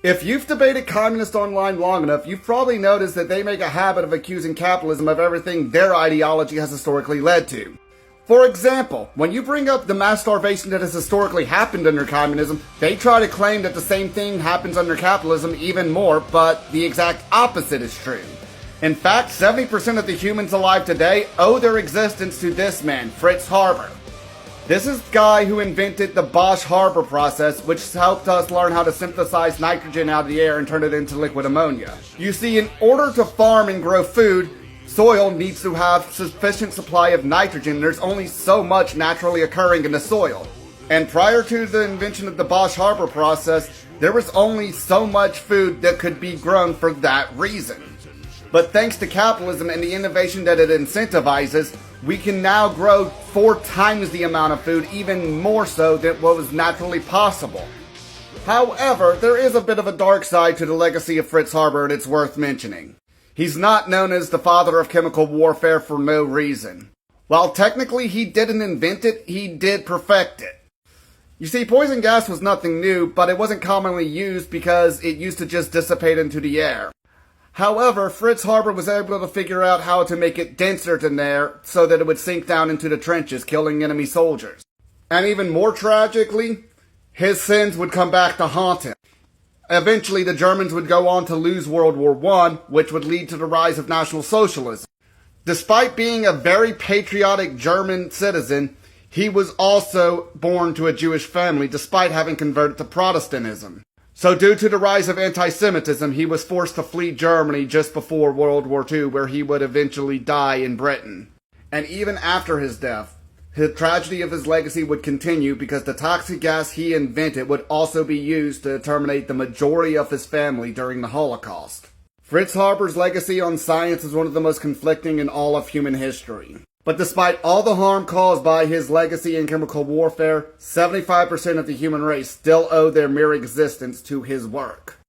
If you've debated communists online long enough, you've probably noticed that they make a habit of accusing capitalism of everything their ideology has historically led to. For example, when you bring up the mass starvation that has historically happened under communism, they try to claim that the same thing happens under capitalism even more, but the exact opposite is true. In fact, 70% of the humans alive today owe their existence to this man, Fritz Haber. This is the guy who invented the Bosch-Haber process, which helped us learn how to synthesize nitrogen out of the air and turn it into liquid ammonia. You see, in order to farm and grow food, soil needs to have sufficient supply of nitrogen. There's only so much naturally occurring in the soil. And prior to the invention of the Bosch-Haber process, there was only so much food that could be grown for that reason. But thanks to capitalism and the innovation that it incentivizes, we can now grow 4 times the amount of food, even more so than what was naturally possible. However, there is a bit of a dark side to the legacy of Fritz Haber, and it's worth mentioning. He's not known as the father of chemical warfare for no reason. While technically he didn't invent it, he did perfect it. You see, poison gas was nothing new, but it wasn't commonly used because it used to just dissipate into the air. However, Fritz Haber was able to figure out how to make it denser than air so that it would sink down into the trenches, killing enemy soldiers. And even more tragically, his sins would come back to haunt him. Eventually, the Germans would go on to lose World War I, which would lead to the rise of National Socialism. Despite being a very patriotic German citizen, he was also born to a Jewish family despite having converted to Protestantism. So due to the rise of anti-Semitism, he was forced to flee Germany just before World War II, where he would eventually die in Britain. And even after his death, the tragedy of his legacy would continue because the toxic gas he invented would also be used to terminate the majority of his family during the Holocaust. Fritz Haber's legacy on science is one of the most conflicting in all of human history. But despite all the harm caused by his legacy in chemical warfare, 75% of the human race still owe their mere existence to his work.